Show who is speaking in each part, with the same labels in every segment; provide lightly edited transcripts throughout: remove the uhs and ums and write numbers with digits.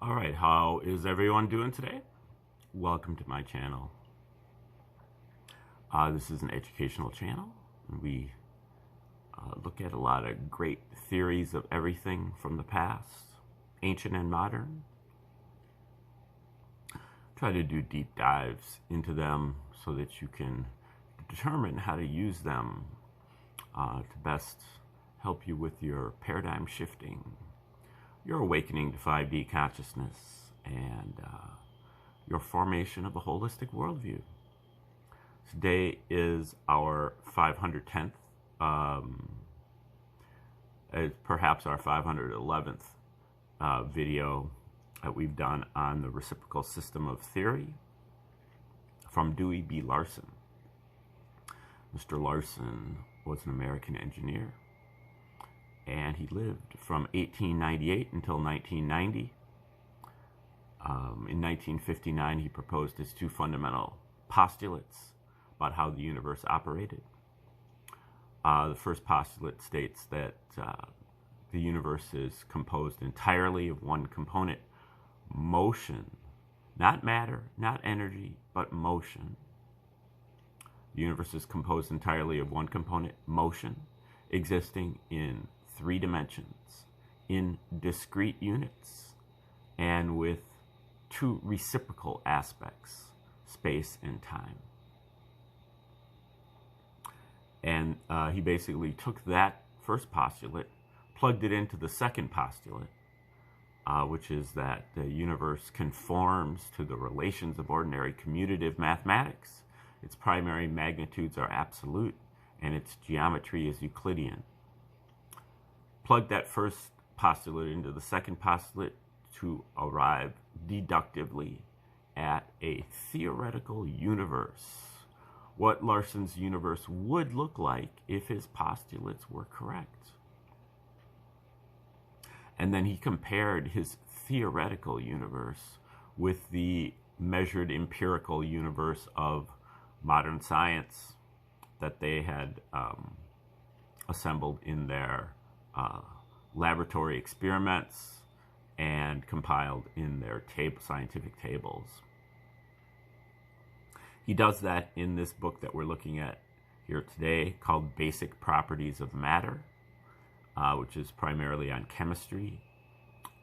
Speaker 1: All right, how is everyone doing today? Welcome to my channel. This is an educational channel. We look at a lot of great theories of everything from the past, ancient and modern. Try to do deep dives into them so that you can determine how to use them to best help you with your paradigm shifting, your awakening to 5D consciousness, and your formation of a holistic worldview. Today is our 510th, perhaps our 511th video that we've done on the reciprocal system of theory from Dewey B. Larson. Mr. Larson was an American engineer, and he lived from 1898 until 1990. In 1959, he proposed his two fundamental postulates about how the universe operated. The first postulate states that the universe is composed entirely of one component, motion, not matter, not energy, but motion. The universe is composed entirely of one component, motion, existing in 3 dimensions, in discrete units, and with 2 reciprocal aspects, space and time. And he basically took that first postulate, plugged it into the second postulate, which is that the universe conforms to the relations of ordinary commutative mathematics. Its primary magnitudes are absolute, and its geometry is Euclidean. Plug that first postulate into the second postulate to arrive deductively at a theoretical universe. What Larson's universe would look like if his postulates were correct. And then he compared his theoretical universe with the measured empirical universe of modern science that they had assembled in their laboratory experiments and compiled in their scientific tables. He does that in this book that we're looking at here today called Basic Properties of Matter, which is primarily on chemistry.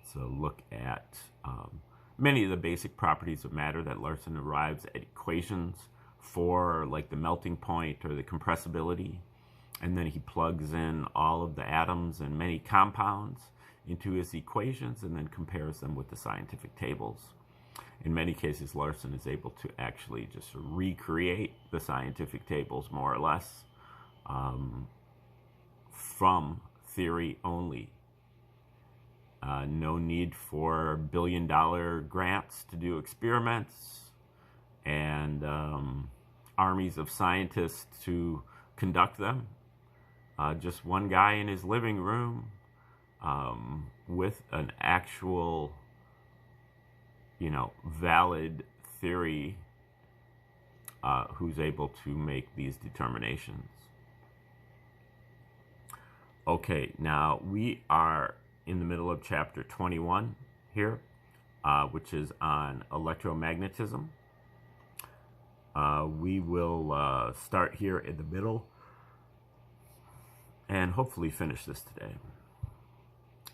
Speaker 1: It's a look at many of the basic properties of matter that Larson arrives at equations for, like the melting point or the compressibility. And then he plugs in all of the atoms and many compounds into his equations and then compares them with the scientific tables. In many cases, Larson is able to actually just recreate the scientific tables more or less from theory only. No need for billion-dollar grants to do experiments and armies of scientists to conduct them. Just one guy in his living room with an actual, valid theory who's able to make these determinations. Okay, now we are in the middle of chapter 21 here, which is on electromagnetism. We will start here in the middle and hopefully finish this today,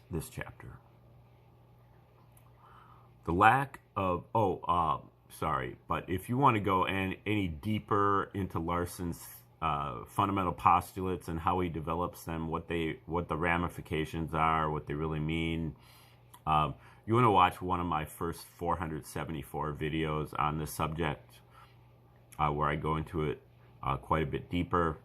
Speaker 1: this chapter. The lack of, sorry, but if you want to go any deeper into Larson's fundamental postulates and how he develops them, what the ramifications are, what they really mean, you want to watch one of my first 474 videos on this subject, where I go into it quite a bit deeper.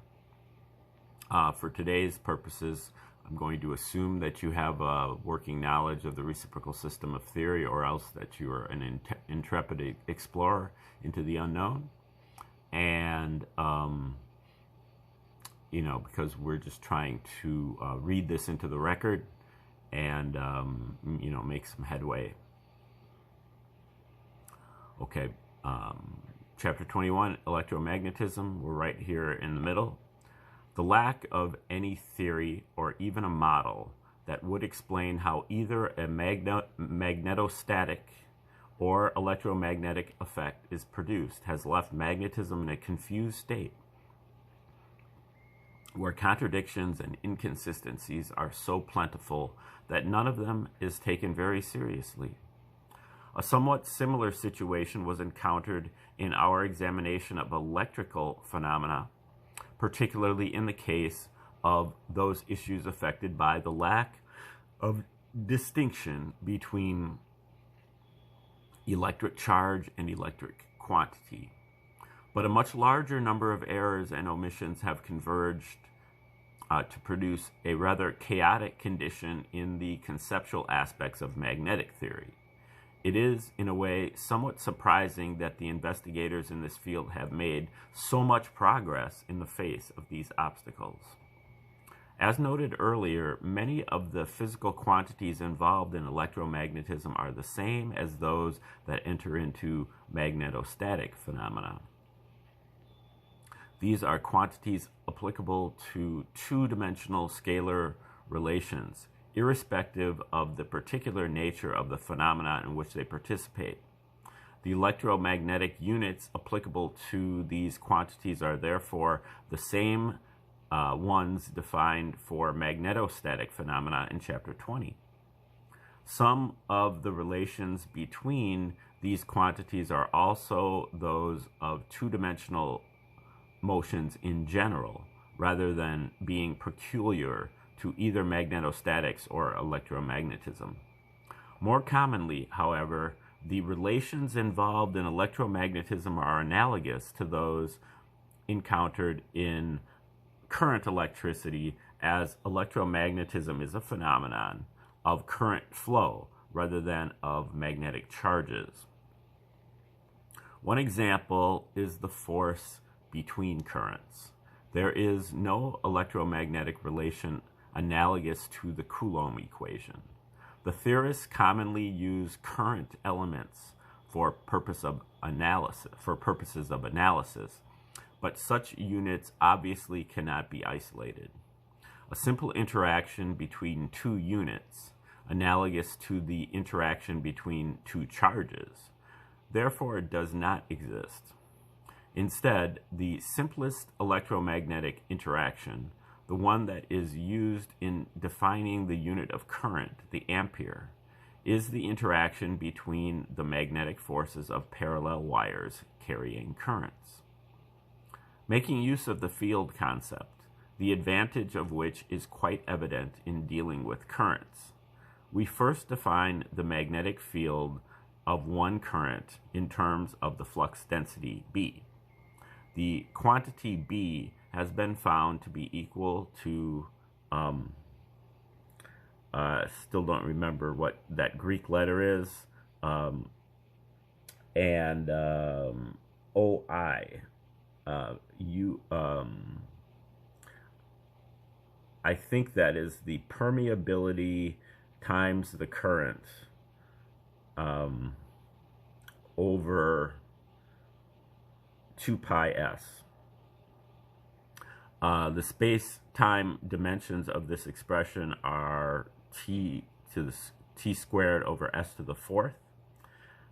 Speaker 1: For today's purposes, I'm going to assume that you have a working knowledge of the reciprocal system of theory, or else that you are an intrepid explorer into the unknown. And, because we're just trying to read this into the record and, make some headway. Okay, chapter 21, electromagnetism. We're right here in the middle. The lack of any theory or even a model that would explain how either a magnetostatic or electromagnetic effect is produced has left magnetism in a confused state where contradictions and inconsistencies are so plentiful that none of them is taken very seriously. A somewhat similar situation was encountered in our examination of electrical phenomena, particularly in the case of those issues affected by the lack of distinction between electric charge and electric quantity. But a much larger number of errors and omissions have converged to produce a rather chaotic condition in the conceptual aspects of magnetic theory. It is, in a way, somewhat surprising that the investigators in this field have made so much progress in the face of these obstacles. As noted earlier, many of the physical quantities involved in electromagnetism are the same as those that enter into magnetostatic phenomena. These are quantities applicable to two-dimensional scalar relations, irrespective of the particular nature of the phenomena in which they participate. The electromagnetic units applicable to these quantities are therefore the same ones defined for magnetostatic phenomena in Chapter 20. Some of the relations between these quantities are also those of two-dimensional motions in general, rather than being peculiar to either magnetostatics or electromagnetism. More commonly, however, the relations involved in electromagnetism are analogous to those encountered in current electricity, as electromagnetism is a phenomenon of current flow rather than of magnetic charges. One example is the force between currents. There is no electromagnetic relation analogous to the Coulomb equation. The theorists commonly use current elements for purposes of analysis, but such units obviously cannot be isolated. A simple interaction between two units, analogous to the interaction between two charges, therefore does not exist. Instead, the simplest electromagnetic interaction, the one that is used in defining the unit of current, the ampere, is the interaction between the magnetic forces of parallel wires carrying currents. Making use of the field concept, the advantage of which is quite evident in dealing with currents, we first define the magnetic field of one current in terms of the flux density B. The quantity B has been found to be equal to, still don't remember what that Greek letter is, and OI. I think that is the permeability times the current over 2 pi s. The space-time dimensions of this expression are t squared over s to the fourth,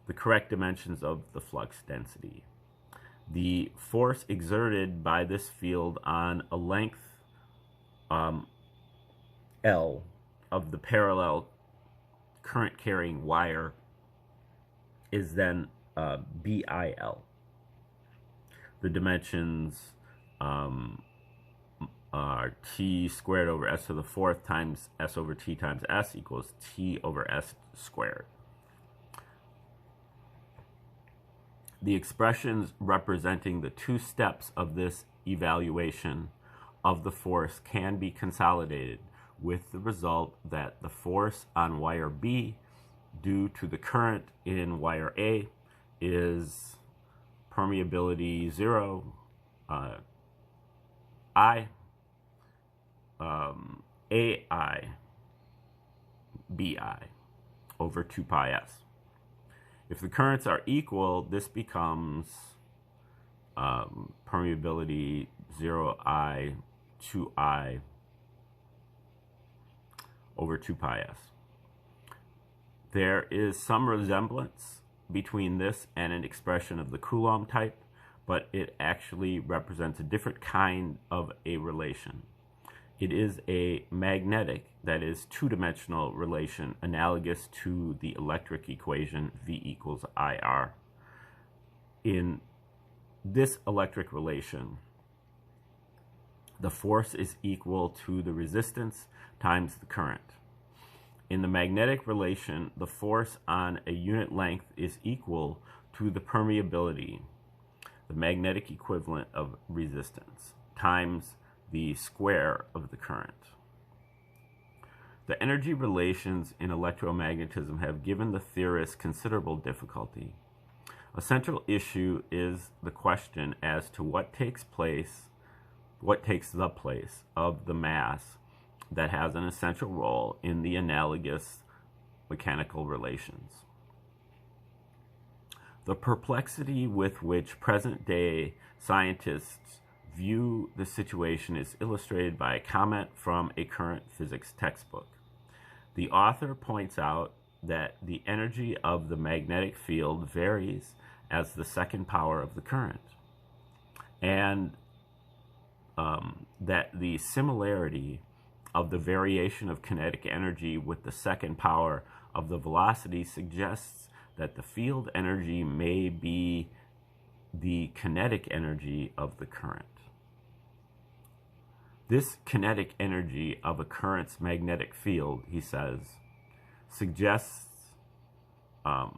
Speaker 1: the correct dimensions of the flux density. The force exerted by this field on a length L of the parallel current-carrying wire is then BIL. The dimensions are t squared over s to the fourth times s over t times s equals t over s squared. The expressions representing the two steps of this evaluation of the force can be consolidated, with the result that the force on wire B due to the current in wire A is permeability 0, I, AI, BI over 2 pi s. If the currents are equal, this becomes permeability 0I, 2I over 2 pi s. There is some resemblance between this and an expression of the Coulomb type, but it actually represents a different kind of a relation. It is a magnetic, that is, two-dimensional relation analogous to the electric equation V equals IR. In this electric relation, the force is equal to the resistance times the current. In the magnetic relation, the force on a unit length is equal to the permeability, the magnetic equivalent of resistance, times the square of the current. The energy relations in electromagnetism have given the theorists considerable difficulty. A central issue is the question as to what takes the place of the mass that has an essential role in the analogous mechanical relations. The perplexity with which present-day scientists view the situation is illustrated by a comment from a current physics textbook. The author points out that the energy of the magnetic field varies as the second power of the current, and that the similarity of the variation of kinetic energy with the second power of the velocity suggests that the field energy may be the kinetic energy of the current. This kinetic energy of a current's magnetic field, he says, suggests I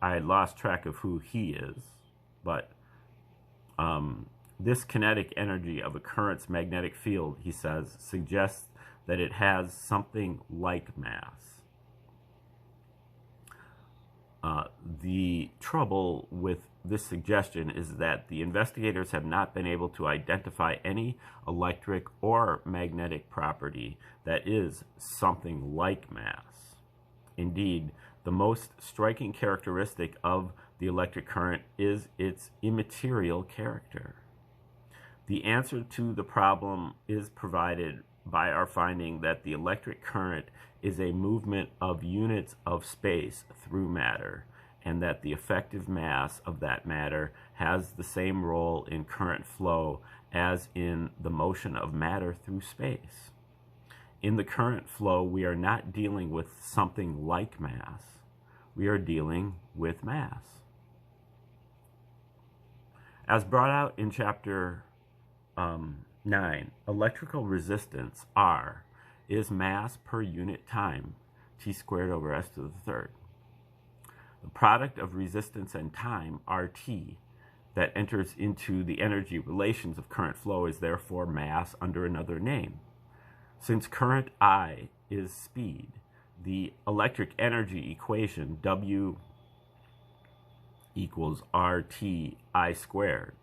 Speaker 1: had lost track of who he is, but this kinetic energy of a current's magnetic field, he says, suggests that it has something like mass. The trouble with this suggestion is that the investigators have not been able to identify any electric or magnetic property that is something like mass. Indeed, the most striking characteristic of the electric current is its immaterial character. The answer to the problem is provided by our finding that the electric current is a movement of units of space through matter, and that the effective mass of that matter has the same role in current flow as in the motion of matter through space. In the current flow, we are not dealing with something like mass. We are dealing with mass. As brought out in chapter 9, electrical resistance, R, is mass per unit time, t squared over s to the third. The product of resistance and time, RT, that enters into the energy relations of current flow is therefore mass under another name. Since current I is speed, the electric energy equation W equals RT I squared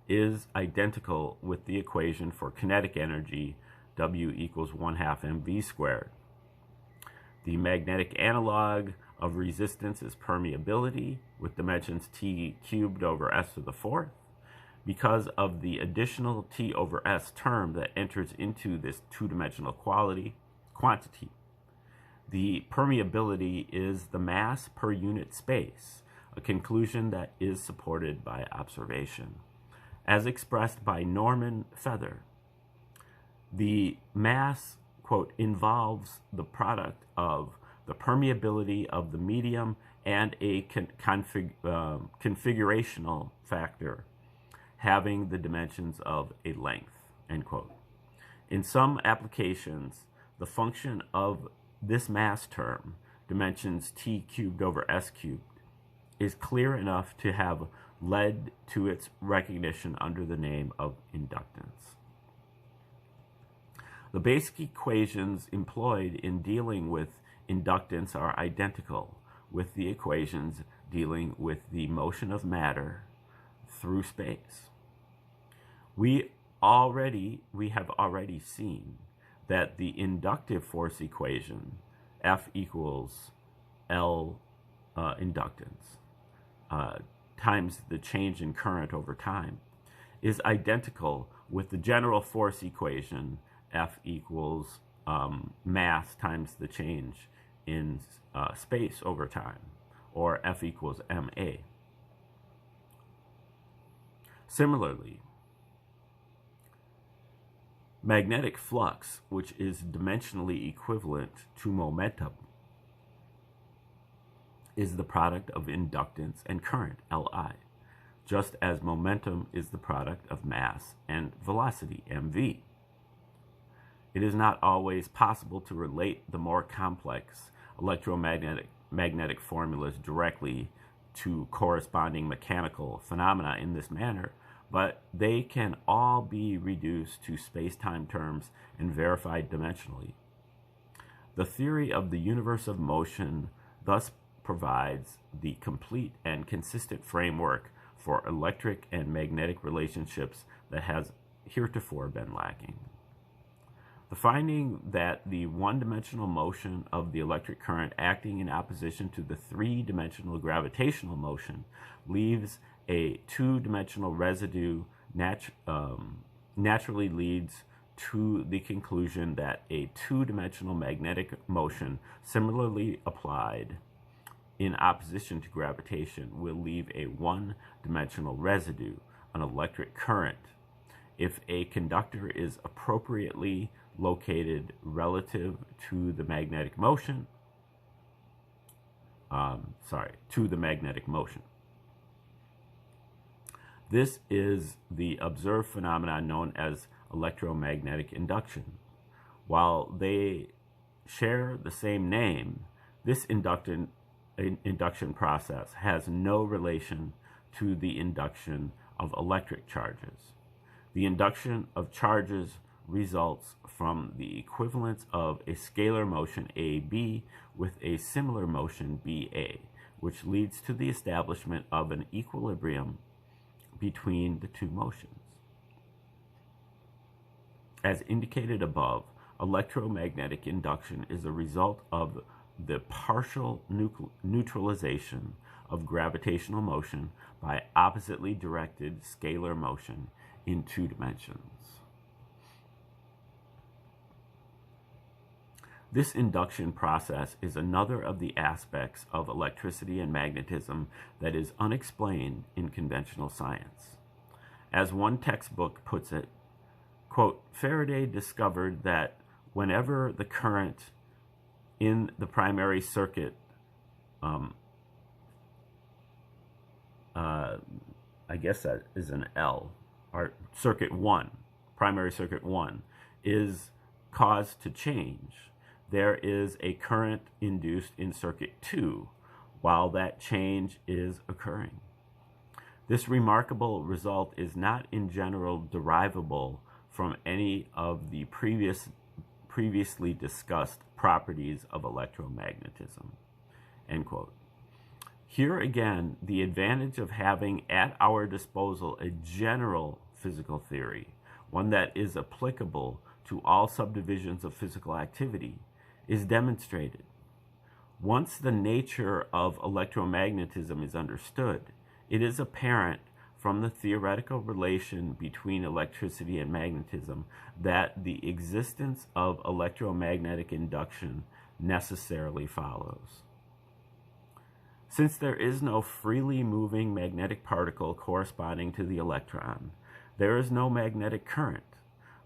Speaker 1: is identical with the equation for kinetic energy W equals 1/2 mv squared. The magnetic analog of resistance is permeability with dimensions t cubed over s to the fourth. Because of the additional t over s term that enters into this two-dimensional quantity, the permeability is the mass per unit space, a conclusion that is supported by observation. As expressed by Norman Feather, the mass, quote, involves the product of the permeability of the medium and a configurational factor having the dimensions of a length, end quote. In some applications, the function of this mass term, dimensions t cubed over s cubed, is clear enough to have led to its recognition under the name of inductance. The basic equations employed in dealing with inductance are identical with the equations dealing with the motion of matter through space. We have already seen that the inductive force equation, F equals L inductance, times the change in current over time, is identical with the general force equation, F equals mass times the change in space over time, or F equals ma. Similarly, magnetic flux, which is dimensionally equivalent to momentum, is the product of inductance and current, Li, just as momentum is the product of mass and velocity, mv. It is not always possible to relate the more complex electromagnetic formulas directly to corresponding mechanical phenomena in this manner, but they can all be reduced to space-time terms and verified dimensionally. The theory of the universe of motion thus provides the complete and consistent framework for electric and magnetic relationships that has heretofore been lacking. The finding that the one-dimensional motion of the electric current acting in opposition to the three-dimensional gravitational motion leaves a two-dimensional residue naturally leads to the conclusion that a two-dimensional magnetic motion similarly applied in opposition to gravitation will leave a one-dimensional residue, an electric current, if a conductor is appropriately located relative to the magnetic motion. This is the observed phenomenon known as electromagnetic induction. While they share the same name, this induction process has no relation to the induction of electric charges. The induction of charges results from the equivalence of a scalar motion AB with a similar motion BA, which leads to the establishment of an equilibrium between the two motions. As indicated above, electromagnetic induction is a result of the partial neutralization of gravitational motion by oppositely directed scalar motion in two dimensions. This induction process is another of the aspects of electricity and magnetism that is unexplained in conventional science. As one textbook puts it, quote, Faraday discovered that whenever the current in the primary circuit, I guess that is an L, or circuit 1, primary circuit 1, is caused to change, there is a current induced in circuit 2 while that change is occurring. This remarkable result is not in general derivable from any of the previously discussed properties of electromagnetism, end quote. Here again, the advantage of having at our disposal a general physical theory, one that is applicable to all subdivisions of physical activity, is demonstrated. Once the nature of electromagnetism is understood, it is apparent from the theoretical relation between electricity and magnetism that the existence of electromagnetic induction necessarily follows. Since there is no freely moving magnetic particle corresponding to the electron, there is no magnetic current,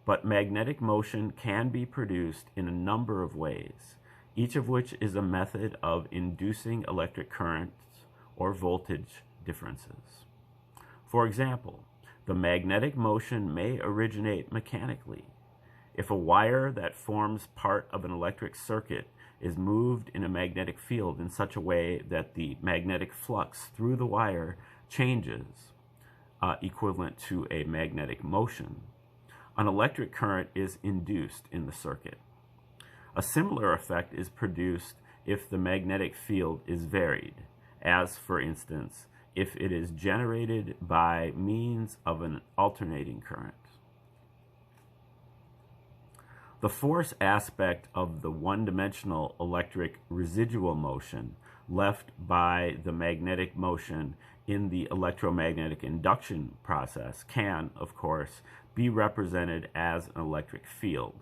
Speaker 1: but magnetic motion can be produced in a number of ways, each of which is a method of inducing electric currents or voltage differences. For example, the magnetic motion may originate mechanically. If a wire that forms part of an electric circuit is moved in a magnetic field in such a way that the magnetic flux through the wire changes, equivalent to a magnetic motion, an electric current is induced in the circuit. A similar effect is produced if the magnetic field is varied, as, for instance, if it is generated by means of an alternating current. The force aspect of the one-dimensional electric residual motion left by the magnetic motion in the electromagnetic induction process can, of course, be represented as an electric field.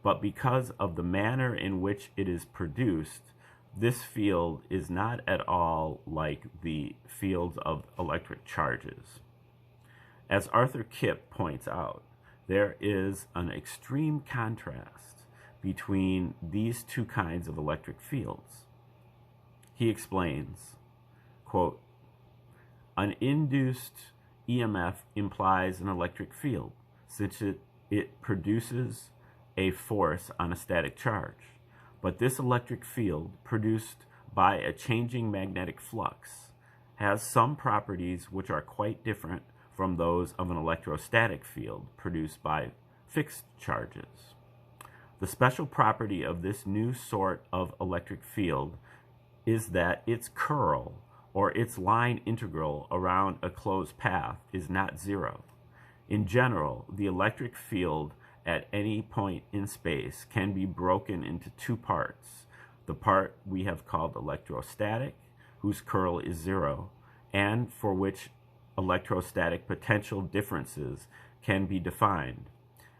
Speaker 1: But because of the manner in which it is produced, this field is not at all like the fields of electric charges. As Arthur Kipp points out, there is an extreme contrast between these two kinds of electric fields. He explains, quote, "An induced EMF implies an electric field, since it produces a force on a static charge. But this electric field, produced by a changing magnetic flux, has some properties which are quite different from those of an electrostatic field produced by fixed charges. The special property of this new sort of electric field is that its curl, or its line integral around a closed path, is not zero. In general, the electric field at any point in space can be broken into two parts: the part we have called electrostatic, whose curl is zero, and for which electrostatic potential differences can be defined,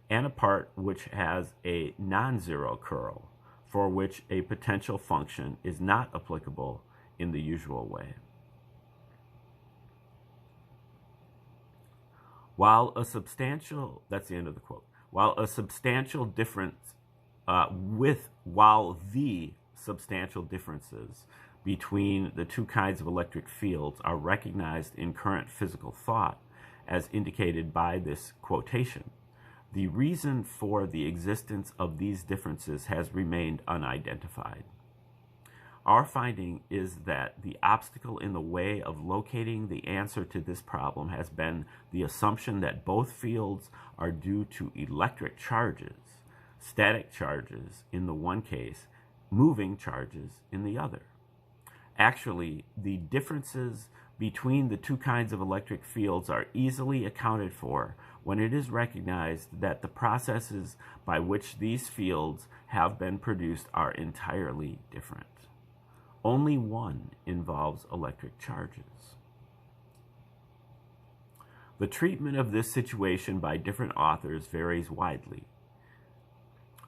Speaker 1: and a part which has a non-zero curl, for which a potential function is not applicable in the usual way. While a substantial," that's the end of the quote, "while a substantial difference, while the substantial differences between the two kinds of electric fields are recognized in current physical thought, as indicated by this quotation, the reason for the existence of these differences has remained unidentified. Our finding is that the obstacle in the way of locating the answer to this problem has been the assumption that both fields are due to electric charges, static charges in the one case, moving charges in the other. Actually, the differences between the two kinds of electric fields are easily accounted for when it is recognized that the processes by which these fields have been produced are entirely different. Only one involves electric charges." The treatment of this situation by different authors varies widely.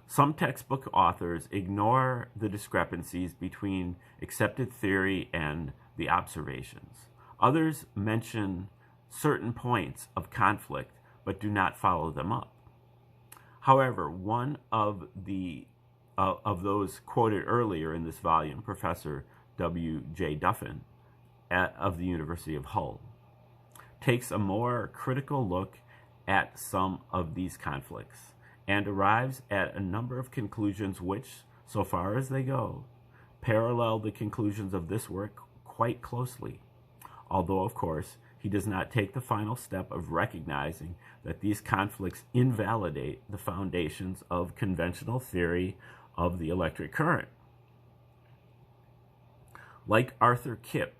Speaker 1: Some textbook authors ignore the discrepancies between accepted theory and the observations. Others mention certain points of conflict but do not follow them up. However, one of those quoted earlier in this volume, Professor W.J. Duffin of the University of Hull, takes a more critical look at some of these conflicts and arrives at a number of conclusions which, so far as they go, parallel the conclusions of this work quite closely, although, of course, he does not take the final step of recognizing that these conflicts invalidate the foundations of conventional theory of the electric current. Like Arthur Kipp,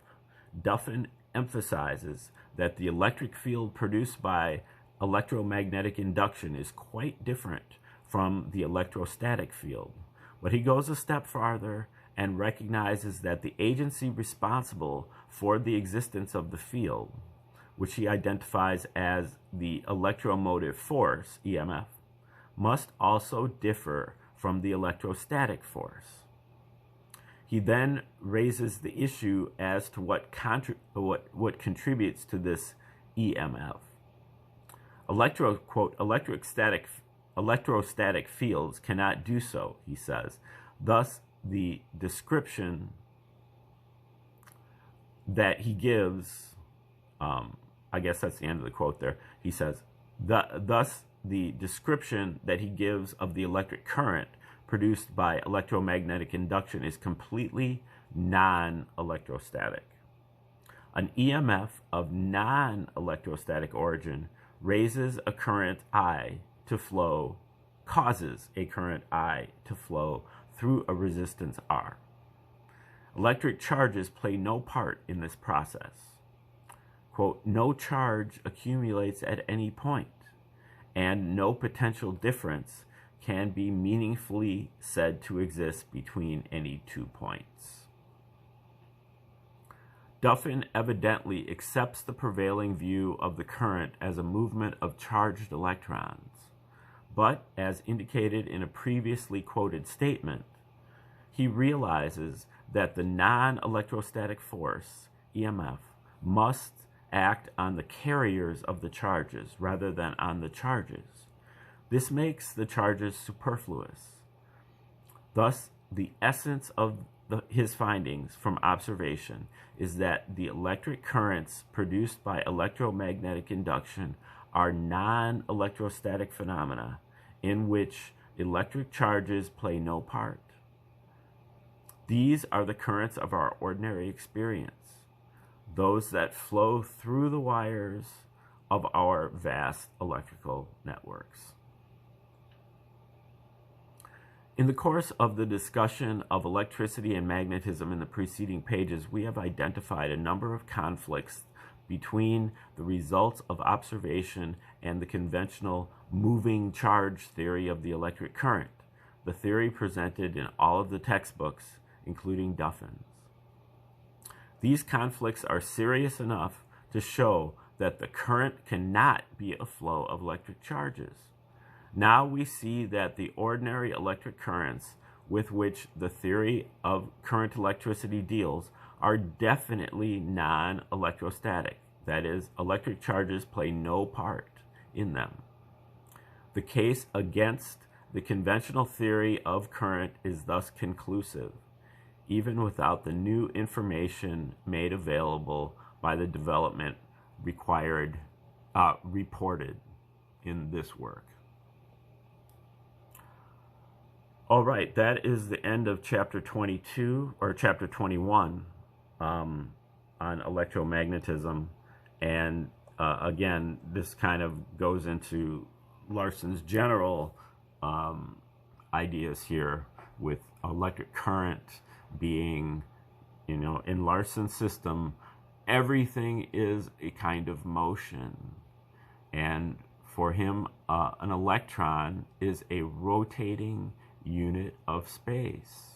Speaker 1: Duffin emphasizes that the electric field produced by electromagnetic induction is quite different from the electrostatic field, but he goes a step farther and recognizes that the agency responsible for the existence of the field, which he identifies as the electromotive force, EMF, must also differ from the electrostatic force. He then raises the issue as to what contributes to this EMF. Electrostatic fields cannot do so, he says. Thus, the description that he gives, I guess that's the end of the quote there. He says, thus the description that he gives of the electric current produced by electromagnetic induction is completely non-electrostatic. An EMF of non-electrostatic origin raises a current I to flow, causes a current I to flow through a resistance R. Electric charges play no part in this process. Quote, "No charge accumulates at any point, and no potential difference can be meaningfully said to exist between any 2 points." Duffin evidently accepts the prevailing view of the current as a movement of charged electrons, but as indicated in a previously quoted statement, he realizes that the non-electrostatic force, EMF, must act on the carriers of the charges rather than on the charges. This makes the charges superfluous. Thus, the essence of his findings from observation is that the electric currents produced by electromagnetic induction are non-electrostatic phenomena in which electric charges play no part. These are the currents of our ordinary experience, those that flow through the wires of our vast electrical networks. In the course of the discussion of electricity and magnetism in the preceding pages, we have identified a number of conflicts between the results of observation and the conventional moving charge theory of the electric current, the theory presented in all of the textbooks, including Duffin's. These conflicts are serious enough to show that the current cannot be a flow of electric charges. Now we see that the ordinary electric currents with which the theory of current electricity deals are definitely non-electrostatic. That is, electric charges play no part in them. The case against the conventional theory of current is thus conclusive, even without the new information made available by the development reported in this work. All right, that is the end of chapter 22, or chapter 21, on electromagnetism. And again, this kind of goes into Larson's general ideas here, with electric current being, in Larson's system, everything is a kind of motion. And for him, an electron is a rotating unit of space.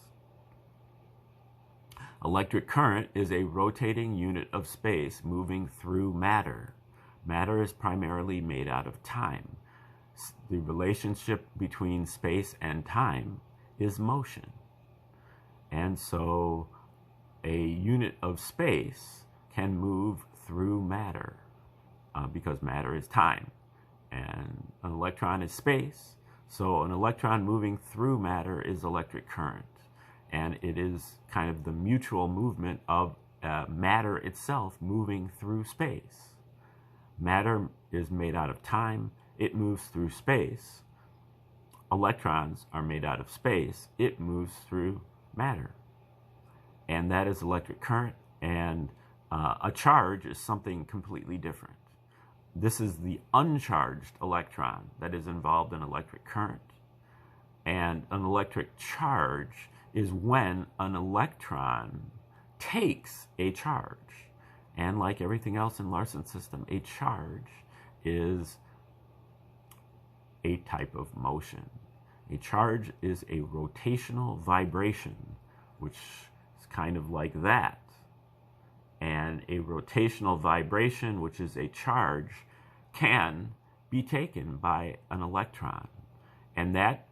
Speaker 1: Electric current is a rotating unit of space moving through matter. Matter is primarily made out of time. The relationship between space and time is motion. And so a unit of space can move through matter because matter is time. And an electron is space. So an electron moving through matter is electric current. And it is kind of the mutual movement of matter itself moving through space. Matter is made out of time. It moves through space. Electrons are made out of space. It moves through matter. And that is electric current. And a charge is something completely different. This is the uncharged electron that is involved in electric current. And an electric charge is when an electron takes a charge. And like everything else in Larson's system, a charge is a type of motion. A charge is a rotational vibration, which is kind of like that. And a rotational vibration, which is a charge, can be taken by an electron. And that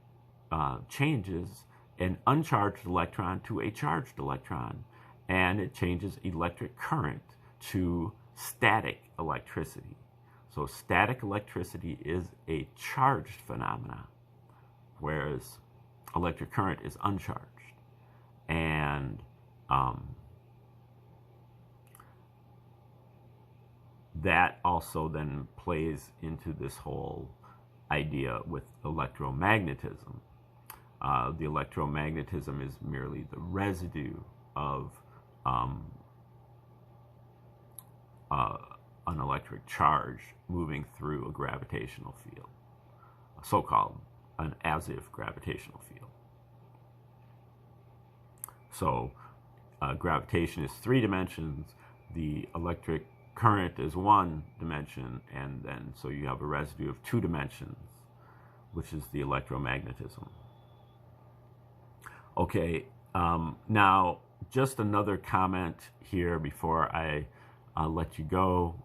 Speaker 1: changes an uncharged electron to a charged electron. And it changes electric current to static electricity. So static electricity is a charged phenomena, whereas electric current is uncharged. And that also then plays into this whole idea with electromagnetism. The electromagnetism is merely the residue of an electric charge moving through a gravitational field, so-called an as-if gravitational field. So gravitation is 3 dimensions, the electric current is 1 dimension, and then so you have a residue of 2 dimensions, which is the electromagnetism. Okay, now just another comment here before I let you go.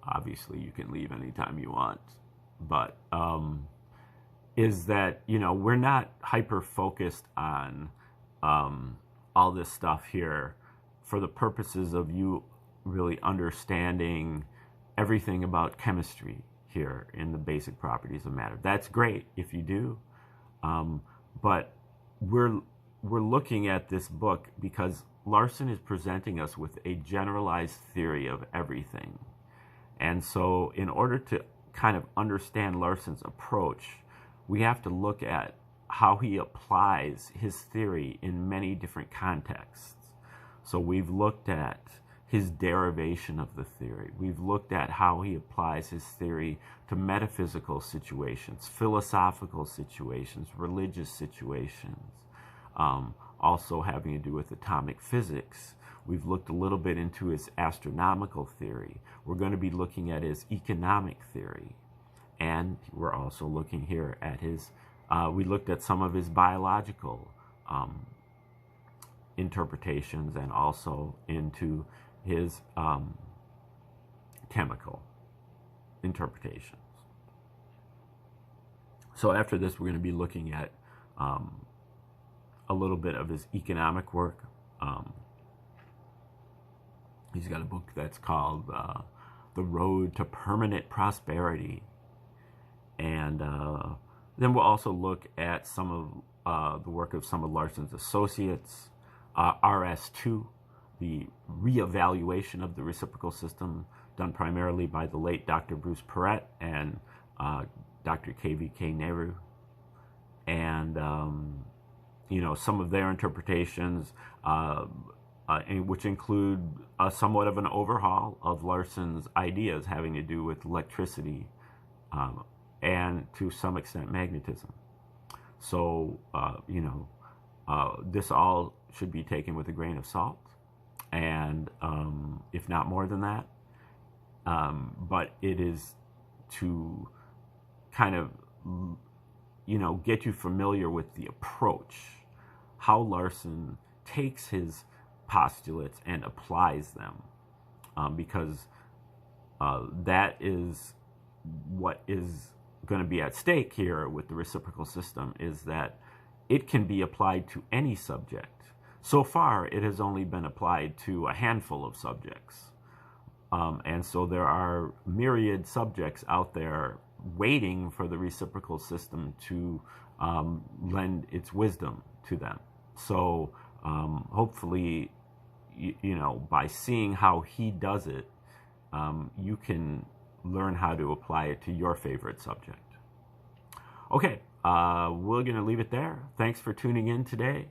Speaker 1: Obviously, you can leave anytime you want, but is that, you know, we're not hyper focused on all this stuff here for the purposes of you really understanding everything about chemistry here in the basic properties of matter. That's great if you do, but we're looking at this book because Larson is presenting us with a generalized theory of everything. And so in order to kind of understand Larson's approach, we have to look at how he applies his theory in many different contexts. So we've looked at his derivation of the theory. We've looked at how he applies his theory to metaphysical situations, philosophical situations, religious situations, also having to do with atomic physics. We've looked a little bit into his astronomical theory. We're going to be looking at his economic theory. And we're also looking here at his, we looked at some of his biological interpretations and also into his chemical interpretations. So after this, we're going to be looking at a little bit of his economic work. He's got a book that's called The Road to Permanent Prosperity. And then we'll also look at some of the work of some of Larson's associates, RS2, the reevaluation of the reciprocal system done primarily by the late Dr. Bruce Perrett and Dr. KVK Nehru. And, you know, some of their interpretations, which include somewhat of an overhaul of Larson's ideas having to do with electricity and to some extent magnetism. So, you know, this all should be taken with a grain of salt, and if not more than that. But it is to kind of, you know, get you familiar with the approach, how Larson takes his postulates and applies them, because that is what is going to be at stake here with the reciprocal system, is that it can be applied to any subject. So far, it has only been applied to a handful of subjects. And so there are myriad subjects out there waiting for the reciprocal system to lend its wisdom to them. So hopefully, you know, by seeing how he does it, you can learn how to apply it to your favorite subject. Okay, we're going to leave it there. Thanks for tuning in today.